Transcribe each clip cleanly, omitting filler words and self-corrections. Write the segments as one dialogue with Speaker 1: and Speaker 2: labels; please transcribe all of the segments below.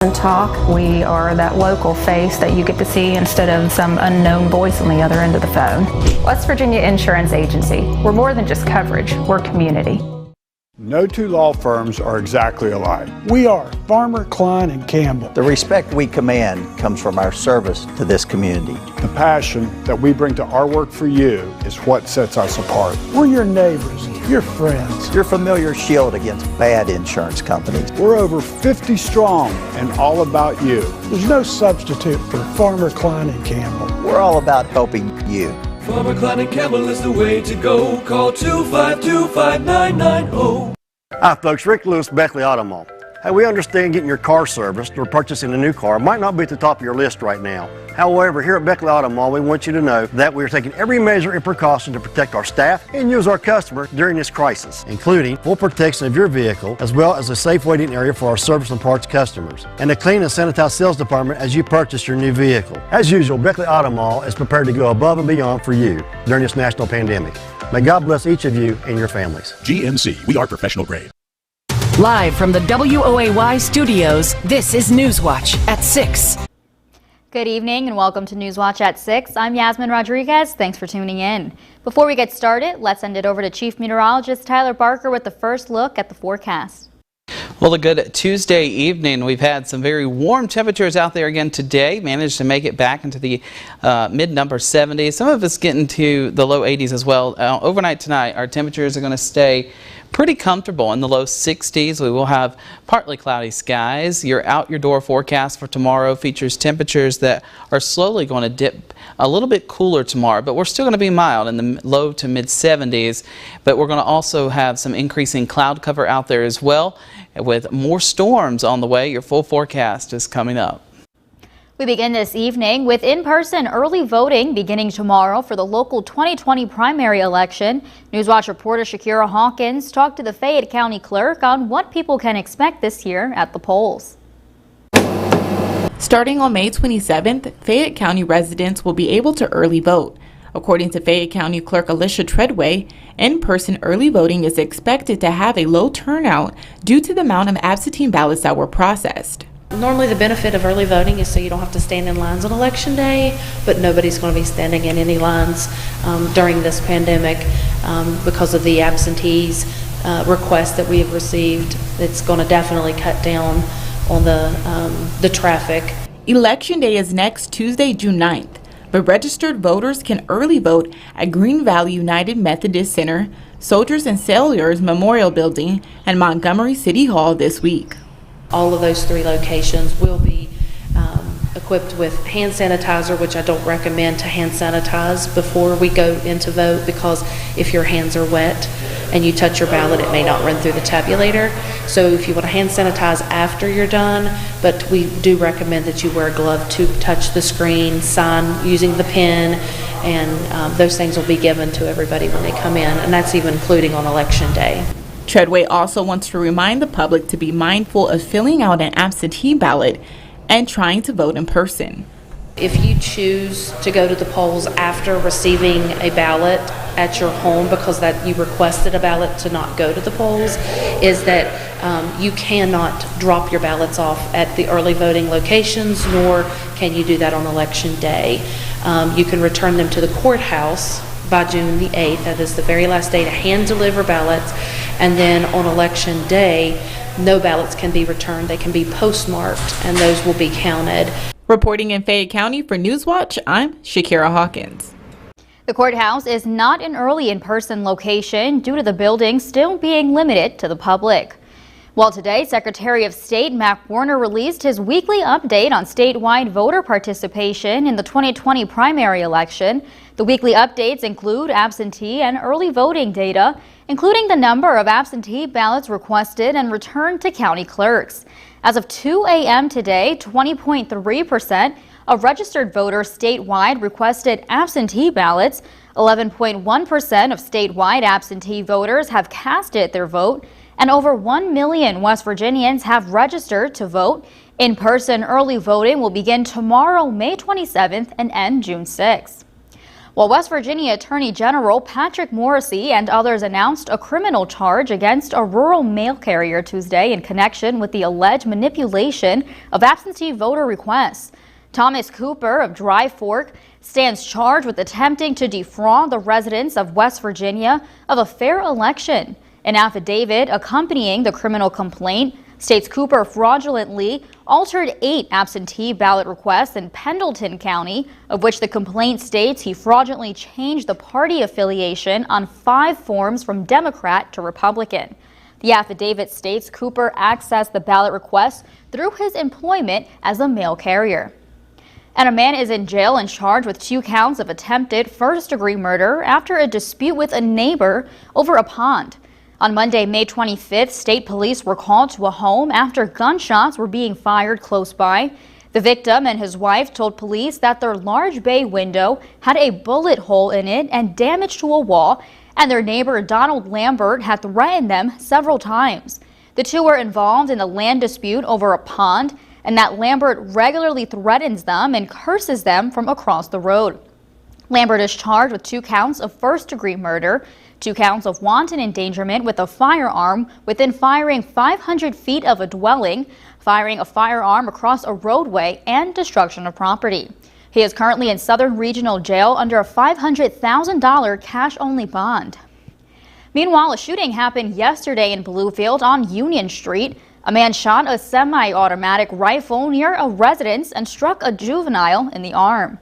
Speaker 1: And talk. We are that local face that you get to see instead of some unknown voice on the other end of the phone. West Virginia Insurance Agency. We're more than just coverage, we're community.
Speaker 2: No two law firms are exactly alike.
Speaker 3: We are Farmer, Klein, and Campbell.
Speaker 4: The respect we command comes from our service to this community.
Speaker 2: The passion that we bring to our work for you is what sets us apart.
Speaker 3: We're your neighbors, your friends.
Speaker 4: Your familiar shield against bad insurance companies.
Speaker 2: We're over 50 strong and all about you.
Speaker 3: There's no substitute for Farmer, Klein, and Campbell.
Speaker 4: We're all about helping you.
Speaker 5: Farmer, Klein, and Campbell is the way to go. Call 252-5990.
Speaker 6: Hi folks, Rick Lewis, Beckley Auto Mall. Hey, we understand getting your car serviced or purchasing a new car might not be at the top of your list right now. However, here at Beckley Auto Mall, we want you to know that we are taking every measure and precaution to protect our staff and you as our customer during this crisis, including full protection of your vehicle, as well as a safe waiting area for our service and parts customers, and a clean and sanitized sales department as you purchase your new vehicle. As usual, Beckley Auto Mall is prepared to go above and beyond for you during this national pandemic. May God bless each of you and your families.
Speaker 7: GNC, we are professional grade.
Speaker 8: Live from the WOAY studios, this is Newswatch at 6.
Speaker 9: Good evening and welcome to Newswatch at 6. I'm Yasmin Rodriguez. Thanks for tuning in. Before we get started, let's send it over to Chief Meteorologist Tyler Barker with the first look at the forecast.
Speaker 10: Well, a good Tuesday evening. We've had some very warm temperatures out there again today. Managed to make it back into the mid-number 70s. Some of us getting to the low 80s as well. Overnight tonight, our temperatures are going to stay pretty comfortable in the low 60s. We will have partly cloudy skies. Your out-your-door forecast for tomorrow features temperatures that are slowly going to dip a little bit cooler tomorrow, but we're still going to be mild in the low to mid 70s. But we're going to also have some increasing cloud cover out there as well, with more storms on the way. Your full forecast is coming up.
Speaker 9: We begin this evening with in-person early voting beginning tomorrow for the local 2020 primary election. Newswatch reporter Shakira Hawkins talked to the Fayette County Clerk on what people can expect this year at the polls.
Speaker 11: Starting on May 27th, Fayette County residents will be able to early vote. According to Fayette County Clerk Alicia Treadway, in-person early voting is expected to have a low turnout due to the amount of absentee ballots that were processed.
Speaker 12: Normally the benefit of early voting is so you don't have to stand in lines on election day, but nobody's going to be standing in any lines during this pandemic because of the absentees requests that we have received. It's going to definitely cut down on the traffic.
Speaker 11: Election Day is next Tuesday, June 9th, but registered voters can early vote at Green Valley United Methodist Center, Soldiers and Sailors Memorial Building, and Montgomery City Hall this week.
Speaker 12: All of those three locations will be equipped with hand sanitizer, which I don't recommend to hand sanitize before we go into vote, because if your hands are wet and you touch your ballot, it may not run through the tabulator. So if you want to hand sanitize after you're done, but we do recommend that you wear a glove to touch the screen, sign using the pen, and those things will be given to everybody when they come in, and that's even including on election day.
Speaker 11: Treadway also wants to remind the public to be mindful of filling out an absentee ballot and trying to vote in person.
Speaker 12: If you choose to go to the polls after receiving a ballot at your home because that you requested a ballot to not go to the polls, is that you cannot drop your ballots off at the early voting locations, nor can you do that on election day. You can return them to the courthouse by June the 8th. That is the very last day to hand deliver ballots. And then on election day, no ballots can be returned. They can be postmarked and those will be counted.
Speaker 11: Reporting in Fayette County for Newswatch, I'm Shakira Hawkins.
Speaker 9: The courthouse is not an early in-person location due to the building still being limited to the public. Well, today, Secretary of State Mac Warner released his weekly update on statewide voter participation in the 2020 primary election. The weekly updates include absentee and early voting data, including the number of absentee ballots requested and returned to county clerks. As of 2 a.m. today, 20.3% of registered voters statewide requested absentee ballots. 11.1% of statewide absentee voters have casted their vote, and over 1 million West Virginians have registered to vote. In-person early voting will begin tomorrow, May 27th, and end June 6th. Well, West Virginia Attorney General Patrick Morrisey and others announced a criminal charge against a rural mail carrier Tuesday in connection with the alleged manipulation of absentee voter requests. Thomas Cooper of Dry Fork stands charged with attempting to defraud the residents of West Virginia of a fair election. An affidavit accompanying the criminal complaint states Cooper fraudulently altered 8 absentee ballot requests in Pendleton County, of which the complaint states he fraudulently changed the party affiliation on 5 forms from Democrat to Republican. The affidavit states Cooper accessed the ballot requests through his employment as a mail carrier. And a man is in jail and charged with 2 counts of attempted first-degree murder after a dispute with a neighbor over a pond. On Monday, May 25th, state police were called to a home after gunshots were being fired close by. The victim and his wife told police that their large bay window had a bullet hole in it and damage to a wall, and their neighbor Donald Lambert had threatened them several times. The two were involved in a land dispute over a pond, and that Lambert regularly threatens them and curses them from across the road. Lambert is charged with 2 counts of first-degree murder, 2 counts of wanton endangerment with a firearm within firing 500 feet of a dwelling, firing a firearm across a roadway, and destruction of property. He is currently in Southern Regional Jail under a $500,000 cash-only bond. Meanwhile, a shooting happened yesterday in Bluefield on Union Street. A man shot a semi-automatic rifle near a residence and struck a juvenile in the arm.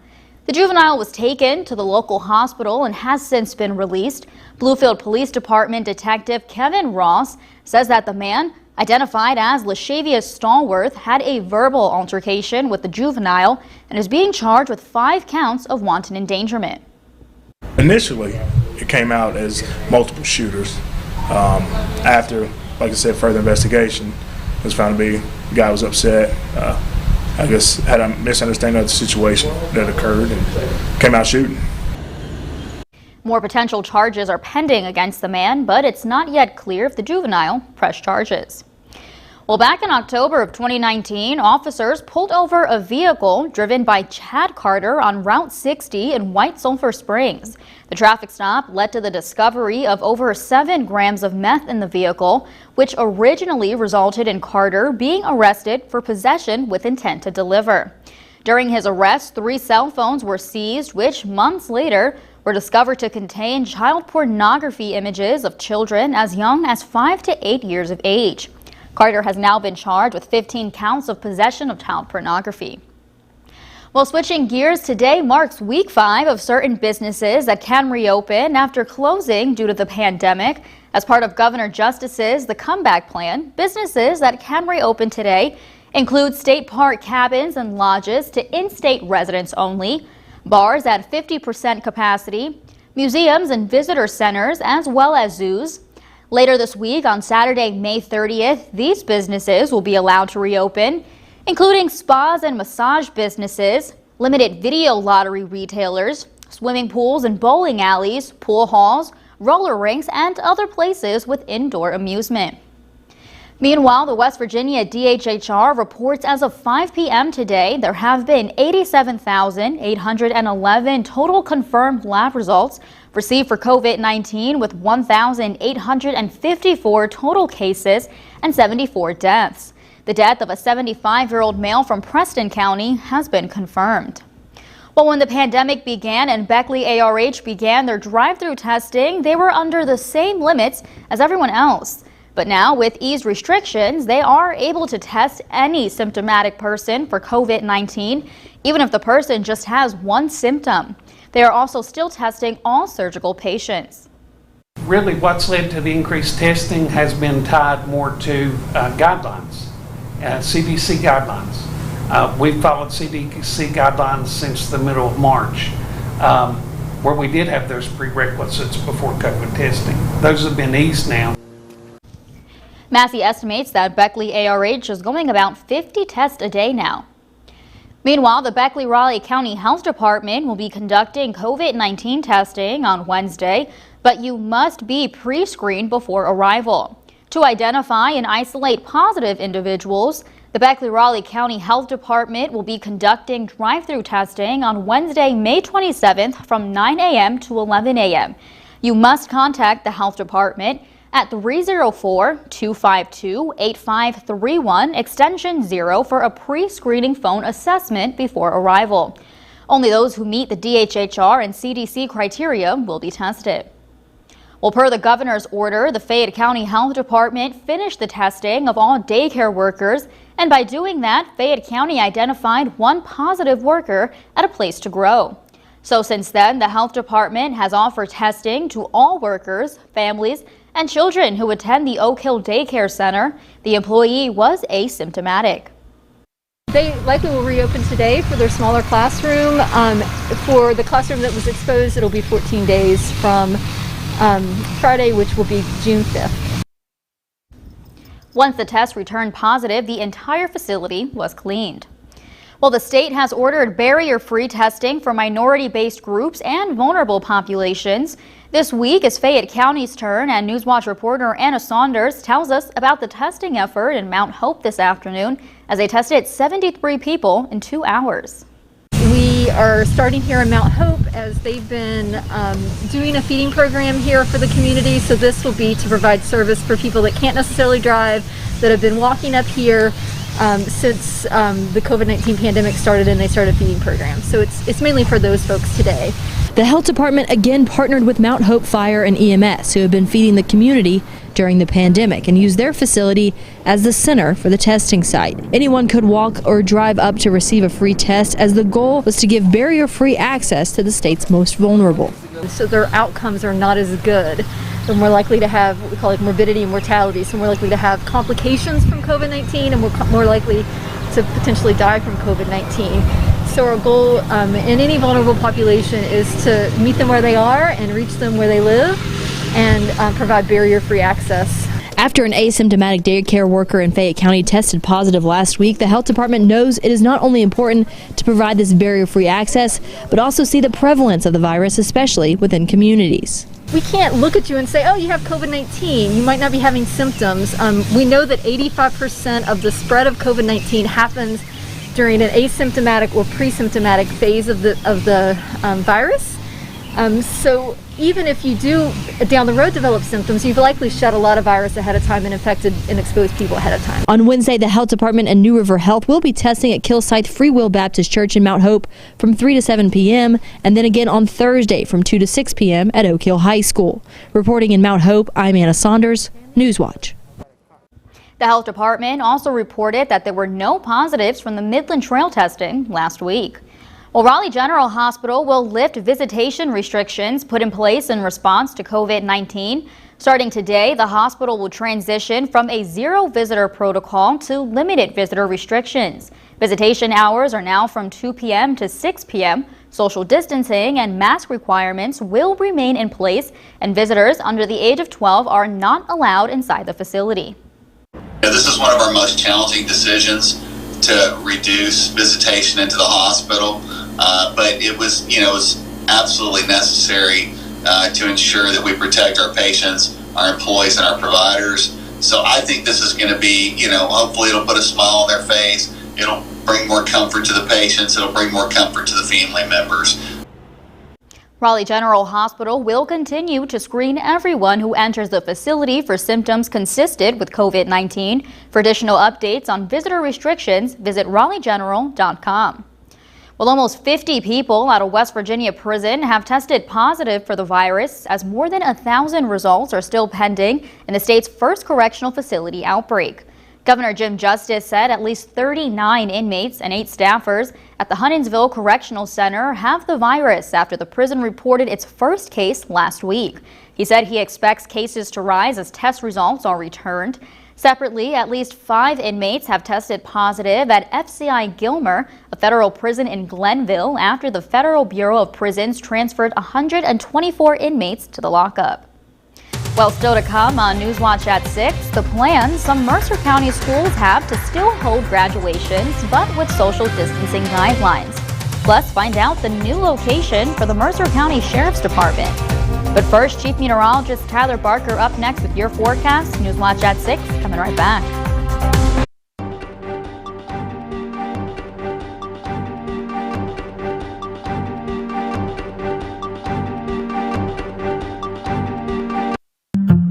Speaker 9: The juvenile was taken to the local hospital and has since been released. Bluefield Police Department Detective Kevin Ross says that the man, identified as Lashavius Stallworth, had a verbal altercation with the juvenile and is being charged with 5 counts of wanton endangerment.
Speaker 13: Initially, it came out as multiple shooters. After, like I said, further investigation, it was found to be the guy was upset. I guess had a misunderstanding of the situation that occurred and came out shooting.
Speaker 9: More potential charges are pending against the man, but it's not yet clear if the juvenile pressed charges. Well, back in October of 2019, officers pulled over a vehicle driven by Chad Carter on Route 60 in White Sulphur Springs. The traffic stop led to the discovery of over 7 grams of meth in the vehicle, which originally resulted in Carter being arrested for possession with intent to deliver. During his arrest, 3 cell phones were seized, which months later were discovered to contain child pornography images of children as young as 5 to 8 years of age. Carter has now been charged with 15 counts of possession of child pornography. Well, switching gears, today marks week 5 of certain businesses that can reopen after closing due to the pandemic. As part of Governor Justice's The Comeback Plan, businesses that can reopen today include state park cabins and lodges to in-state residents only, bars at 50% capacity, museums and visitor centers, as well as zoos. Later this week, on Saturday, May 30th, these businesses will be allowed to reopen, including spas and massage businesses, limited video lottery retailers, swimming pools and bowling alleys, pool halls, roller rinks, and other places with indoor amusement. Meanwhile, the West Virginia DHHR reports as of 5 p.m. today, there have been 87,811 total confirmed lab results received for COVID-19, with 1,854 total cases and 74 deaths. The death of a 75-year-old male from Preston County has been confirmed. Well, when the pandemic began and Beckley ARH began their drive-through testing, they were under the same limits as everyone else. But now, with eased restrictions, they are able to test any symptomatic person for COVID-19, even if the person just has 1 symptom. They are also still testing all surgical patients.
Speaker 14: Really, what's led to the increased testing has been tied more to guidelines, CDC guidelines. We've followed CDC guidelines since the middle of March, where we did have those prerequisites before COVID testing. Those have been eased now.
Speaker 9: Massey estimates that Beckley ARH is going about 50 tests a day now. Meanwhile, the Beckley-Raleigh County Health Department will be conducting COVID-19 testing on Wednesday, but you must be pre-screened before arrival. To identify and isolate positive individuals, The Beckley-Raleigh County Health Department will be conducting drive-through testing on Wednesday, May 27th from 9 a.m. to 11 a.m. You must contact the health department at 304-252-8531, extension 0 for a pre-screening phone assessment before arrival. Only those who meet the DHHR and CDC criteria will be tested. Well, per the governor's order, the Fayette County Health Department finished the testing of all daycare workers, and by doing that, Fayette County identified one positive worker at a place to grow. So since then, the health department has offered testing to all workers, families, and children who attend the Oak Hill Daycare Center. The employee was asymptomatic.
Speaker 15: They likely will reopen today for their smaller classroom. For the classroom that was exposed, it'll be 14 days from Friday, which will be June 5th.
Speaker 9: Once the test returned positive, the entire facility was cleaned. Well, the state has ordered barrier-free testing for minority-based groups and vulnerable populations. This week is Fayette County's turn, and Newswatch reporter Anna Saunders tells us about the testing effort in Mount Hope this afternoon as they tested 73 people in 2 hours.
Speaker 15: We are starting here in Mount Hope as they've been doing a feeding program here for the community. So this will be to provide service for people that can't necessarily drive, that have been walking up here since the COVID-19 pandemic started and they started a feeding program. So it's mainly for those folks today.
Speaker 16: The health department again partnered with Mount Hope Fire and EMS, who have been feeding the community during the pandemic, and used their facility as the center for the testing site. Anyone could walk or drive up to receive a free test, as the goal was to give barrier-free access to the state's most vulnerable.
Speaker 15: So their outcomes are not as good. They're more likely to have what we call morbidity and mortality, so more likely to have complications from COVID-19 and more likely to potentially die from COVID-19. So our goal in any vulnerable population is to meet them where they are and reach them where they live and provide barrier-free access.
Speaker 16: After an asymptomatic daycare worker in Fayette County tested positive last week, the health department knows it is not only important to provide this barrier-free access, but also see the prevalence of the virus, especially within communities.
Speaker 15: We can't look at you and say, oh, you have COVID-19. You might not be having symptoms. We know that 85% of the spread of COVID-19 happens during an asymptomatic or pre-symptomatic phase of the virus. So even if you do down the road develop symptoms, you've likely shed a lot of virus ahead of time and infected and exposed people ahead of time.
Speaker 16: On Wednesday, the health department and New River Health will be testing at Kilsyth Free Will Baptist Church in Mount Hope from 3 to 7 p.m. and then again on Thursday from 2 to 6 p.m. at Oak Hill High School. Reporting in Mount Hope, I'm Anna Saunders, Newswatch.
Speaker 9: The health department also reported that there were no positives from the Midland Trail testing last week. Well, Raleigh General Hospital will lift visitation restrictions put in place in response to COVID-19. Starting today, the hospital will transition from a zero visitor protocol to limited visitor restrictions. Visitation hours are now from 2 p.m. to 6 p.m. Social distancing and mask requirements will remain in place, and visitors under the age of 12 are not allowed inside the facility.
Speaker 17: This is one of our most challenging decisions to reduce visitation into the hospital, but it was absolutely necessary to ensure that we protect our patients, our employees, and our providers. So I think this is going to be, hopefully it'll put a smile on their face. It'll bring more comfort to the patients. It'll bring more comfort to the family members.
Speaker 9: Raleigh General Hospital will continue to screen everyone who enters the facility for symptoms consistent with COVID-19. For additional updates on visitor restrictions, visit raleighgeneral.com. Well, almost 50 people out of West Virginia prison have tested positive for the virus, as more than 1,000 results are still pending in the state's first correctional facility outbreak. Governor Jim Justice said at least 39 inmates and 8 staffers at the Huntinsville Correctional Center have the virus after the prison reported its first case last week. He said he expects cases to rise as test results are returned. Separately, at least 5 inmates have tested positive at FCI Gilmer, a federal prison in Glenville, after the Federal Bureau of Prisons transferred 124 inmates to the lockup. Well, still to come on Newswatch at 6, the plans some Mercer County schools have to still hold graduations, but with social distancing guidelines. Plus, find out the new location for the Mercer County Sheriff's Department. But first, Chief Meteorologist Tyler Barker up next with your forecast. Newswatch at 6, coming right back.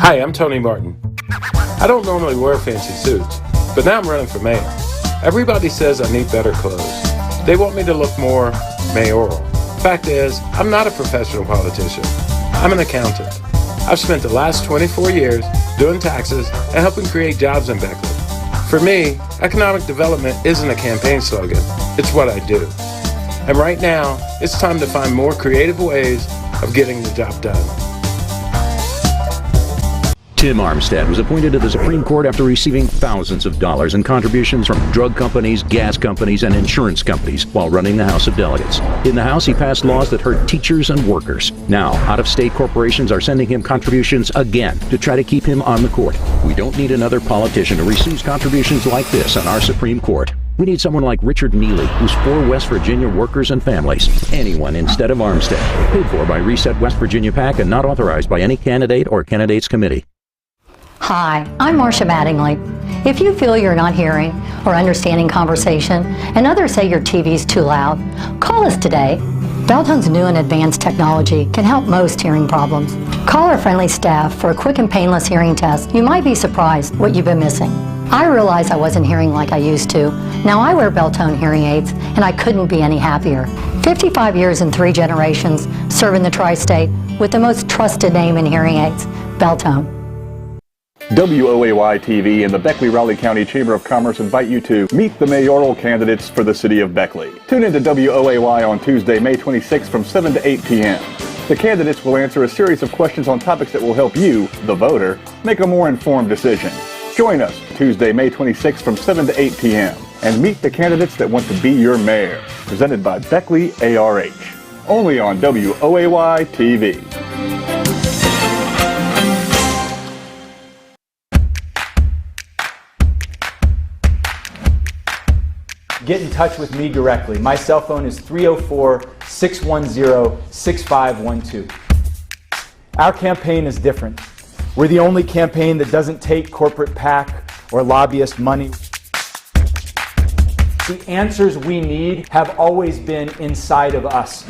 Speaker 18: Hi, I'm Tony Martin. I don't normally wear fancy suits, but now I'm running for mayor. Everybody says I need better clothes. They want me to look more mayoral. Fact is, I'm not a professional politician. I'm an accountant. I've spent the last 24 years doing taxes and helping create jobs in Beckley. For me, economic development isn't a campaign slogan. It's what I do. And right now, it's time to find more creative ways of getting the job done.
Speaker 7: Tim Armstead was appointed to the Supreme Court after receiving thousands of dollars in contributions from drug companies, gas companies, and insurance companies while running the House of Delegates. In the House, he passed laws that hurt teachers and workers. Now, out-of-state corporations are sending him contributions again to try to keep him on the court. We don't need another politician who receives contributions like this on our Supreme Court. We need someone like Richard Neely, who's for West Virginia workers and families. Anyone instead of Armstead. Paid for by Reset West Virginia PAC and not authorized by any candidate or candidates committee.
Speaker 19: Hi, I'm Marcia Mattingly. If you feel you're not hearing or understanding conversation and others say your TV's too loud, call us today. Beltone's new and advanced technology can help most hearing problems. Call our friendly staff for a quick and painless hearing test. You might be surprised what you've been missing. I realized I wasn't hearing like I used to. Now I wear Beltone hearing aids and I couldn't be any happier. 55 years and 3 generations serving the tri-state with the most trusted name in hearing aids, Beltone.
Speaker 20: WOAY TV and the Beckley-Raleigh County Chamber of Commerce invite you to meet the mayoral candidates for the city of Beckley. Tune in to WOAY on Tuesday, May 26th from 7 to 8 p.m. The candidates will answer a series of questions on topics that will help you, the voter, make a more informed decision. Join us Tuesday, May 26th from 7 to 8 p.m. and meet the candidates that want to be your mayor. Presented by Beckley ARH. Only on WOAY TV.
Speaker 21: Get in touch with me directly. My cell phone is 304-610-6512. Our campaign is different. We're the only campaign that doesn't take corporate PAC or lobbyist money. The answers we need have always been inside of us.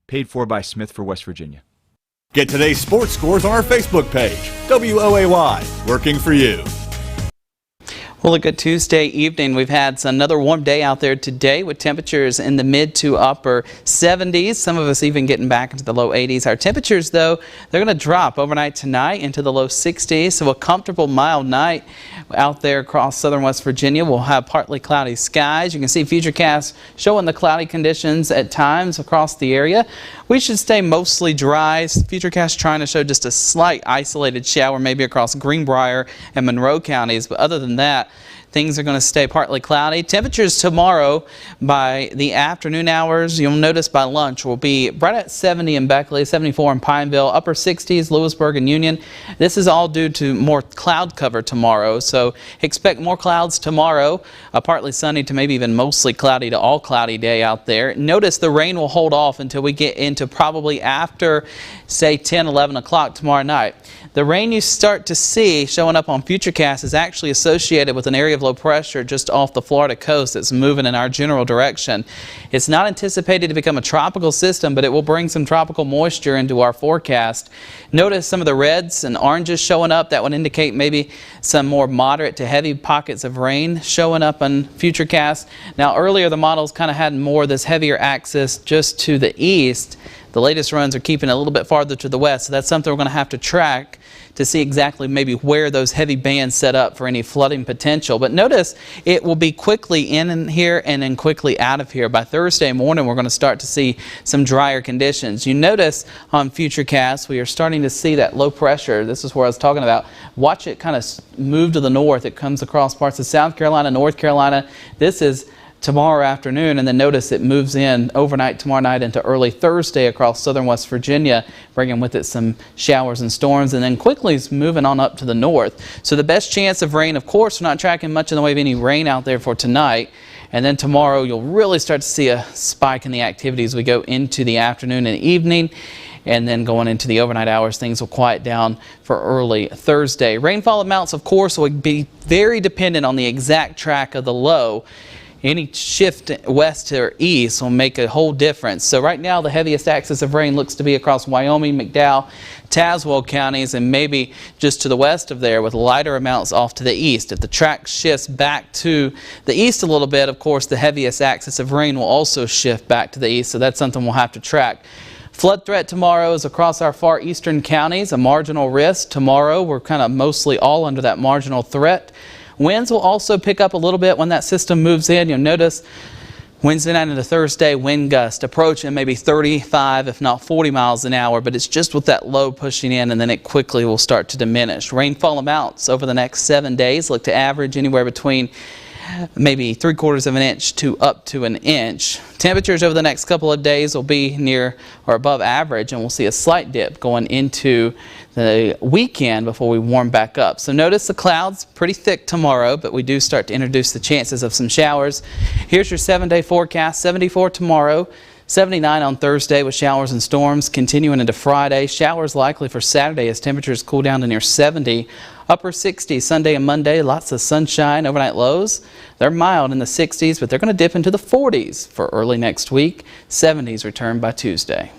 Speaker 22: Paid for by Smith for West Virginia.
Speaker 23: Get today's sports scores on our Facebook page. WOAY, working for you.
Speaker 10: Well, a good Tuesday evening. We've had another warm day out there today with temperatures in the mid to upper 70s. Some of us even getting back into the low 80s. Our temperatures, though, they're going to drop overnight tonight into the low 60s. So a comfortable, mild night out there across southern West Virginia. We'll have partly cloudy skies. You can see Futurecast showing the cloudy conditions at times across the area. We should stay mostly dry. Futurecast trying to show just a slight isolated shower maybe across Greenbrier and Monroe counties. But other than that, things are going to stay partly cloudy. Temperatures tomorrow by the afternoon hours, you'll notice by lunch, will be right at 70 in Beckley, 74 in Pineville, upper 60s, Lewisburg and Union. This is all due to more cloud cover tomorrow, so expect more clouds tomorrow. Partly sunny to maybe even mostly cloudy to all cloudy day out there. Notice the rain will hold off until we get into probably after, say, 10, 11 o'clock tomorrow night. The rain you start to see showing up on Futurecast is actually associated with an area of low pressure just off the Florida coast that's moving in our general direction. It's not anticipated to become a tropical system, but it will bring some tropical moisture into our forecast. Notice some of the reds and oranges showing up. That would indicate maybe some more moderate to heavy pockets of rain showing up on Futurecast. Now, earlier the models kind of had more of this heavier axis just to the east. The latest runs are keeping it a little bit farther to the west, so that's something we're going to have to track to see exactly maybe where those heavy bands set up for any flooding potential. But notice it will be quickly in here and then quickly out of here. By Thursday morning, we're going to start to see some drier conditions. You notice on Futurecast, we are starting to see that low pressure. This is where I was talking about. Watch it kind of move to the north. It comes across parts of South Carolina, North Carolina. This is tomorrow afternoon, and then notice it moves in overnight tomorrow night into early Thursday across southern West Virginia, bringing with it some showers and storms, and then quickly is moving on up to the north. So the best chance of rain, of course, we're not tracking much in the way of any rain out there for tonight. And then tomorrow you'll really start to see a spike in the activity as we go into the afternoon and evening. And then going into the overnight hours, things will quiet down for early Thursday. Rainfall amounts, of course, will be very dependent on the exact track of the low. any shift west or east will make a whole difference. So right now the heaviest axis of rain looks to be across Wyoming, McDowell, Tazewell counties, and maybe just to the west of there, with lighter amounts off to the east. If the track shifts back to the east a little bit, of course the heaviest axis of rain will also shift back to the east, so that's something we'll have to track. Flood threat tomorrow is across our far eastern counties, a marginal risk. Tomorrow we're kind of mostly all under that marginal threat. Winds will also pick up a little bit when that system moves in. You'll notice Wednesday night into Thursday, wind gust approaching maybe 35, if not 40 miles an hour, but it's just with that low pushing in, and then it quickly will start to diminish. Rainfall amounts over the next 7 days look to average anywhere between maybe 3/4 of an inch to up to an inch. Temperatures over the next couple of days will be near or above average, and we'll see a slight dip going into the weekend before we warm back up. So notice the clouds pretty thick tomorrow, but we do start to introduce the chances of some showers. Here's your 7-day forecast. 74 tomorrow, 79 on Thursday with showers and storms continuing into Friday. Showers likely for Saturday as temperatures cool down to near 70. Upper 60s Sunday and Monday, lots of sunshine. Overnight lows, they're mild in the 60s, but they're going to dip into the 40s for early next week. 70s return by Tuesday.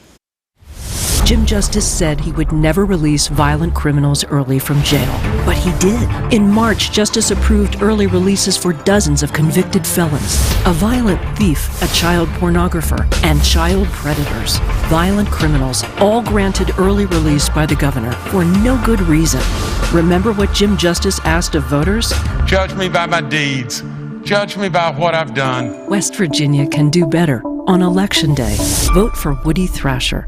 Speaker 1: Jim Justice said he would never release violent criminals early from jail, but he did. In March, Justice approved early releases for dozens of convicted felons, a violent thief, a child pornographer, and child predators. Violent criminals, all granted early release by the governor for no good reason. Remember what Jim Justice asked of voters?
Speaker 2: Judge me by my deeds. Judge me by what I've done.
Speaker 1: West Virginia can do better on Election Day. Vote for Woody Thrasher.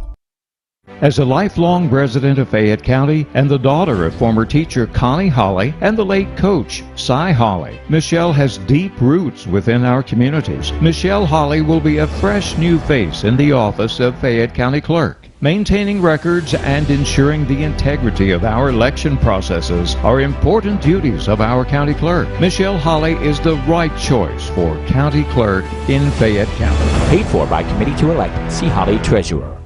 Speaker 3: As a lifelong resident of Fayette County and the daughter of former teacher Connie Hawley and the late coach Cy Hawley, Michelle has deep roots within our communities. Michelle Hawley will be a fresh new face in the office of Fayette County Clerk. Maintaining records and ensuring the integrity of our election processes are important duties of our county clerk. Michelle Hawley is the right choice for county clerk in Fayette County.
Speaker 24: Paid for by Committee to Elect C. Hawley, Treasurer.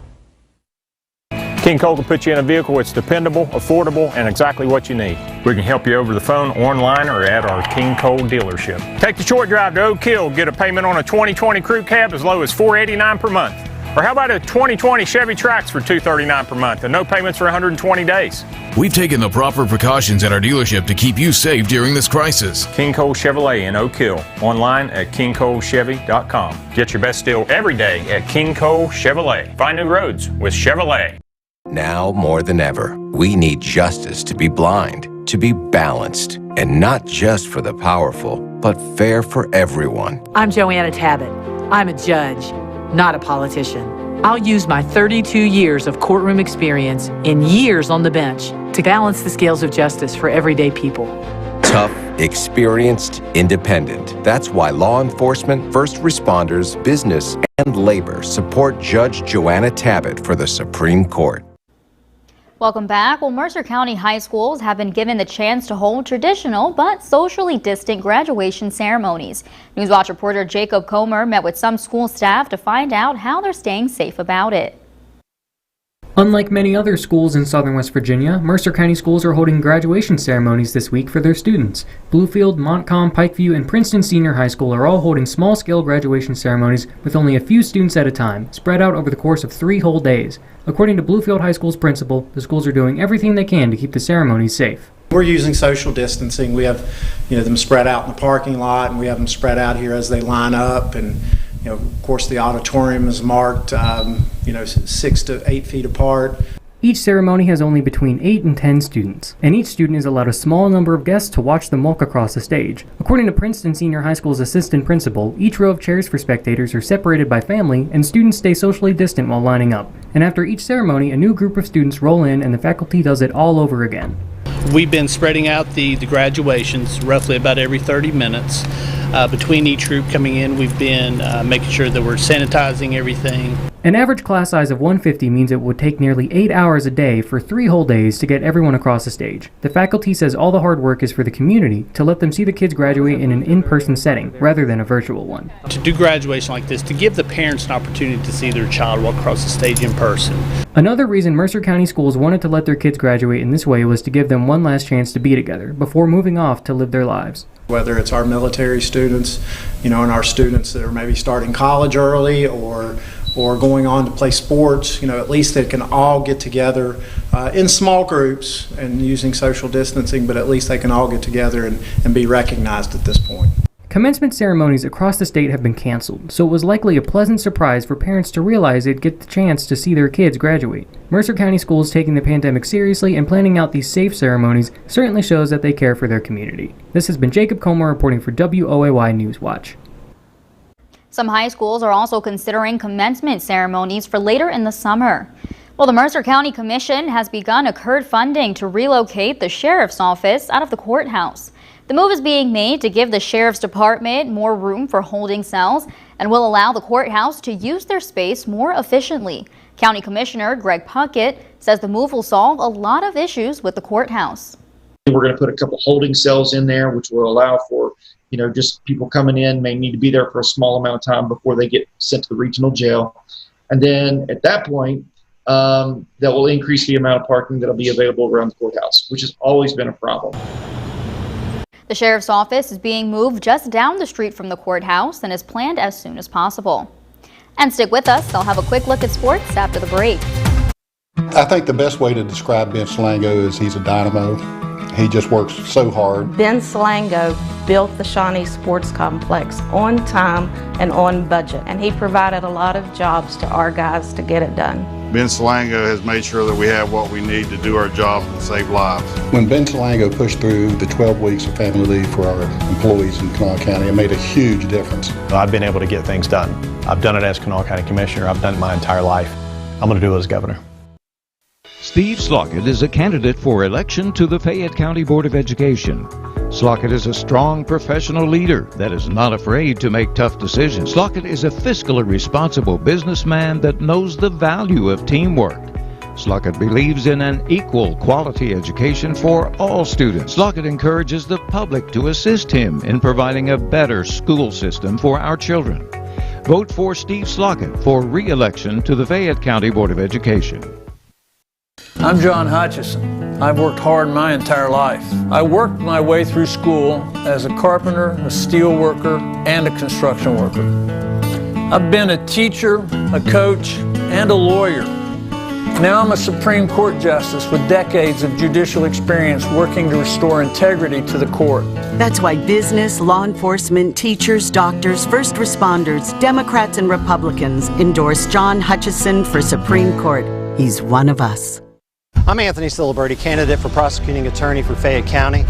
Speaker 25: King Cole can put you in a vehicle that's dependable, affordable, and exactly what you need. We can help you over the phone, online, or at our King Cole dealership. Take the short drive to Oak Hill, get a payment on a 2020 crew cab as low as $489 per month. Or how about a 2020 Chevy Trax for $239 per month and no payments for 120 days?
Speaker 26: We've taken the proper precautions at our dealership to keep you safe during this crisis.
Speaker 25: King Cole Chevrolet in Oak Hill. Online at KingColeChevy.com. Get your best deal every day at King Cole Chevrolet. Find new roads with Chevrolet.
Speaker 27: Now more than ever, we need justice to be blind, to be balanced, and not just for the powerful, but fair for everyone.
Speaker 28: I'm Joanna Tabbitt. I'm a judge, not a politician. I'll use my 32 years of courtroom experience and years on the bench to balance the scales of justice for everyday people.
Speaker 27: Tough, experienced, independent. That's why law enforcement, first responders, business, and labor support Judge Joanna Tabbitt for the Supreme Court.
Speaker 9: Welcome back. Well, Mercer County high schools have been given the chance to hold traditional but socially distant graduation ceremonies. Newswatch reporter Jacob Comer met with some school staff to find out how they're staying safe about it.
Speaker 29: Unlike many other schools in southern West Virginia, Mercer County schools are holding graduation ceremonies this week for their students. Bluefield, Montcalm, Pikeview, and Princeton Senior High School are all holding small-scale graduation ceremonies with only a few students at a time, spread out over the course of 3 whole days. According to Bluefield High School's principal, the schools are doing everything they can to keep the ceremonies safe.
Speaker 30: We're using social distancing. We have, them spread out in the parking lot, and we have them spread out here as they line up. And of course, the auditorium is marked, 6 to 8 feet apart.
Speaker 29: Each ceremony has only between 8 and 10 students, and each student is allowed a small number of guests to watch them walk across the stage. According to Princeton Senior High School's assistant principal, each row of chairs for spectators are separated by family, and students stay socially distant while lining up. And after each ceremony, a new group of students roll in, and the faculty does it all over again.
Speaker 31: We've been spreading out the graduations roughly about every 30 minutes. Between each group coming in, we've been making sure that we're sanitizing everything.
Speaker 29: An average class size of 150 means it would take nearly 8 hours a day for 3 whole days to get everyone across the stage. The faculty says all the hard work is for the community to let them see the kids graduate in an in-person setting rather than a virtual one.
Speaker 31: To do graduation like this, to give the parents an opportunity to see their child walk across the stage in person.
Speaker 29: Another reason Mercer County schools wanted to let their kids graduate in this way was to give them one last chance to be together before moving off to live their lives.
Speaker 30: Whether it's our military students, and our students that are maybe starting college early or going on to play sports, at least they can all get together in small groups and using social distancing, but at least they can all get together and be recognized at this point.
Speaker 29: Commencement ceremonies across the state have been canceled, so it was likely a pleasant surprise for parents to realize they'd get the chance to see their kids graduate. Mercer County Schools taking the pandemic seriously and planning out these safe ceremonies certainly shows that they care for their community. This has been Jacob Comer reporting for WOAY Newswatch.
Speaker 9: Some high schools are also considering commencement ceremonies for later in the summer. Well, the Mercer County Commission has begun accrued funding to relocate the sheriff's office out of the courthouse. The move is being made to give the Sheriff's Department more room for holding cells and will allow the courthouse to use their space more efficiently. County Commissioner Greg Puckett says the move will solve a lot of issues with the courthouse.
Speaker 4: We're going to put a couple holding cells in there, which will allow for, just people coming in may need to be there for a small amount of time before they get sent to the regional jail. And then at that point, that will increase the amount of parking that will be available around the courthouse, which has always been a problem.
Speaker 9: The sheriff's office is being moved just down the street from the courthouse and is planned as soon as possible. And stick with us, I'll have a quick look at sports after the break.
Speaker 5: I think the best way to describe Ben Salango is he's a dynamo. He just works so hard.
Speaker 6: Ben Salango built the Shawnee Sports Complex on time and on budget, and he provided a lot of jobs to our guys to get it done.
Speaker 8: Ben Salango has made sure that we have what we need to do our job and save lives.
Speaker 5: When Ben Salango pushed through the 12 weeks of family leave for our employees in Kanawha County, it made a huge difference.
Speaker 11: I've been able to get things done. I've done it as Kanawha County Commissioner. I've done it my entire life. I'm going to do it as Governor.
Speaker 3: Steve Slockett is a candidate for election to the Fayette County Board of Education. Slockett is a strong professional leader that is not afraid to make tough decisions. Slockett is a fiscally responsible businessman that knows the value of teamwork. Slockett believes in an equal quality education for all students. Slockett encourages the public to assist him in providing a better school system for our children. Vote for Steve Slockett for re-election to the Fayette County Board of Education.
Speaker 12: I'm John Hutchison. I've worked hard my entire life. I worked my way through school as a carpenter, a steel worker, and a construction worker. I've been a teacher, a coach, and a lawyer. Now I'm a Supreme Court justice with decades of judicial experience working to restore integrity to the court.
Speaker 13: That's why business, law enforcement, teachers, doctors, first responders, Democrats, and Republicans endorse John Hutchison for Supreme Court. He's one of us.
Speaker 14: I'm Anthony Siliberti, candidate for prosecuting attorney for Fayette County.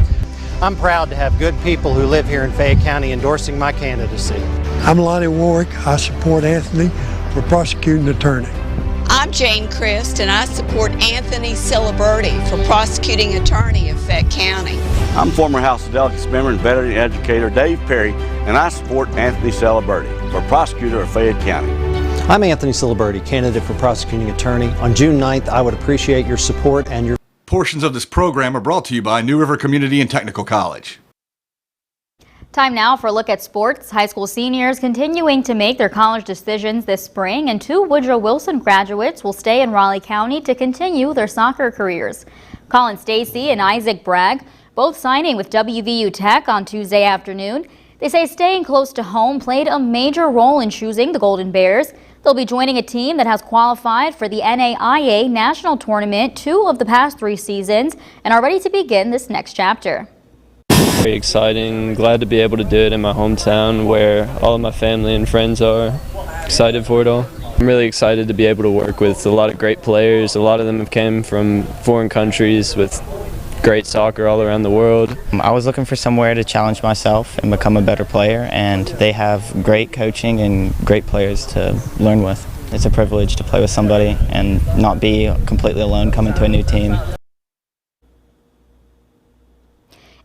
Speaker 14: I'm proud to have good people who live here in Fayette County endorsing my candidacy.
Speaker 15: I'm Lonnie Warwick. I support Anthony for prosecuting attorney.
Speaker 16: I'm Jane Christ, and I support Anthony Siliberti for prosecuting attorney of Fayette County.
Speaker 17: I'm former House of Delegates member and veteran educator Dave Perry, and I support Anthony Siliberti for prosecutor of Fayette County.
Speaker 14: I'm Anthony Siliberti, candidate for prosecuting attorney. On June 9th, I would appreciate your support and your...
Speaker 23: Portions of this program are brought to you by New River Community and Technical College.
Speaker 9: Time now for a look at sports. High school seniors continuing to make their college decisions this spring, and 2 Woodrow Wilson graduates will stay in Raleigh County to continue their soccer careers. Colin Stacy and Isaac Bragg both signing with WVU Tech on Tuesday afternoon. They say staying close to home played a major role in choosing the Golden Bears. They'll be joining a team that has qualified for the NAIA National Tournament 2 of the past 3 seasons and are ready to begin this next chapter.
Speaker 32: Very exciting, glad to be able to do it in my hometown where all of my family and friends are. Excited for it all. I'm really excited to be able to work with a lot of great players. A lot of them have come from foreign countries with great soccer all around the world.
Speaker 33: I was looking for somewhere to challenge myself and become a better player, and they have great coaching and great players to learn with. It's a privilege to play with somebody and not be completely alone coming to a new team.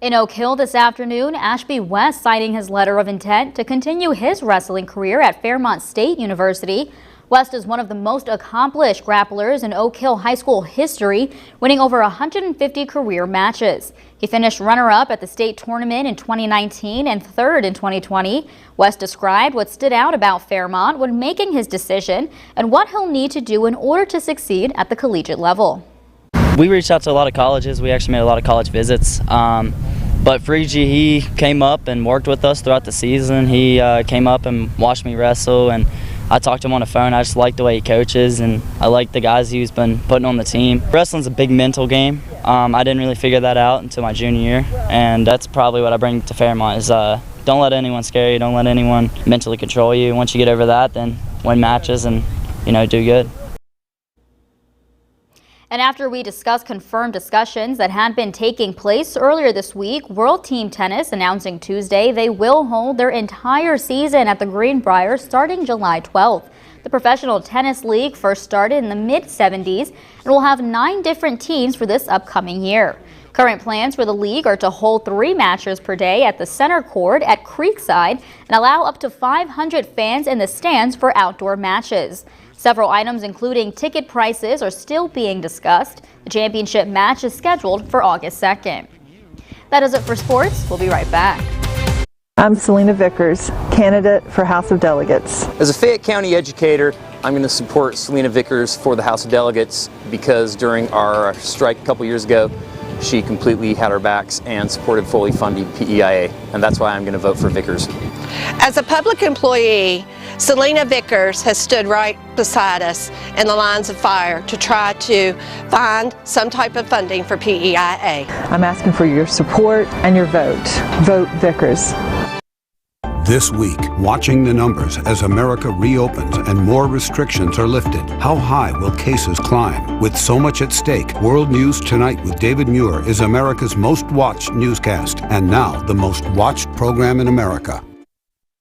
Speaker 9: In Oak Hill this afternoon, Ashby West signing his letter of intent to continue his wrestling career at Fairmont State University. West is one of the most accomplished grapplers in Oak Hill High School history, winning over 150 career matches. He finished runner-up at the state tournament in 2019 and 3rd in 2020. West described what stood out about Fairmont when making his decision and what he'll need to do in order to succeed at the collegiate level.
Speaker 34: We reached out to a lot of colleges. We actually made a lot of college visits.
Speaker 1: But Freegee, he came up and worked with us throughout the season. He came up and watched me wrestle, and I talked to him on the phone. I just like the way he coaches, and I like the guys he's been putting on the team. Wrestling's a big mental game. I didn't really figure that out until my junior year, and that's probably what I bring to Fairmont is don't let anyone scare you, don't let anyone mentally control you. Once you get over that, then win matches and, do good.
Speaker 9: And after we discussed confirmed discussions that had been taking place earlier this week, World Team Tennis announcing Tuesday they will hold their entire season at the Greenbrier starting July 12th. The Professional Tennis League first started in the mid-'70s and will have 9 different teams for this upcoming year. Current plans for the league are to hold 3 matches per day at the center court at Creekside and allow up to 500 fans in the stands for outdoor matches. Several items, including ticket prices, are still being discussed. The championship match is scheduled for August 2nd. That is it for sports. We'll be right back.
Speaker 2: I'm Selena Vickers, candidate for House of Delegates.
Speaker 7: As a Fayette County educator, I'm going to support Selena Vickers for the House of Delegates because during our strike a couple years ago, she completely had our backs and supported fully funding PEIA, and that's why I'm going to vote for Vickers.
Speaker 10: As a public employee, Selena Vickers has stood right beside us in the lines of fire to try to find some type of funding for PEIA.
Speaker 2: I'm asking for your support and your vote. Vote Vickers.
Speaker 18: This week, watching the numbers as America reopens and more restrictions are lifted. How high will cases climb? With so much at stake, World News Tonight with David Muir is America's most watched newscast, and now the most watched program in America.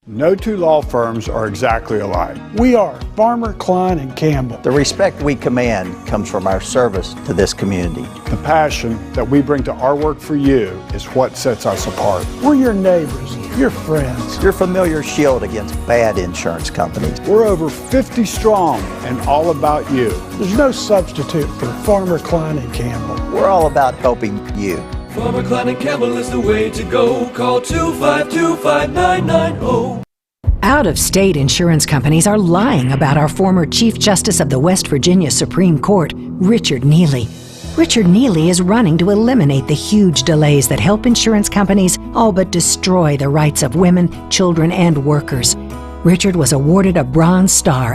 Speaker 19: No two law firms are exactly alike.
Speaker 15: We are Farmer, Klein, and Campbell.
Speaker 20: The respect we command comes from our service to this community.
Speaker 19: The passion that we bring to our work for you is what sets us apart.
Speaker 15: We're your neighbors, your friends.
Speaker 20: Your familiar shield against bad insurance companies.
Speaker 19: We're over 50 strong and all about you.
Speaker 15: There's no substitute for Farmer, Klein, and Campbell.
Speaker 20: We're all about helping you.
Speaker 21: Farmer, Klein, and Campbell is the way to go. Call 252-5990.
Speaker 22: Out-of-state insurance companies are lying about our former Chief Justice of the West Virginia Supreme Court, Richard Neely. Richard Neely is running to eliminate the huge delays that help insurance companies all but destroy the rights of women, children, and workers. Richard was awarded a Bronze Star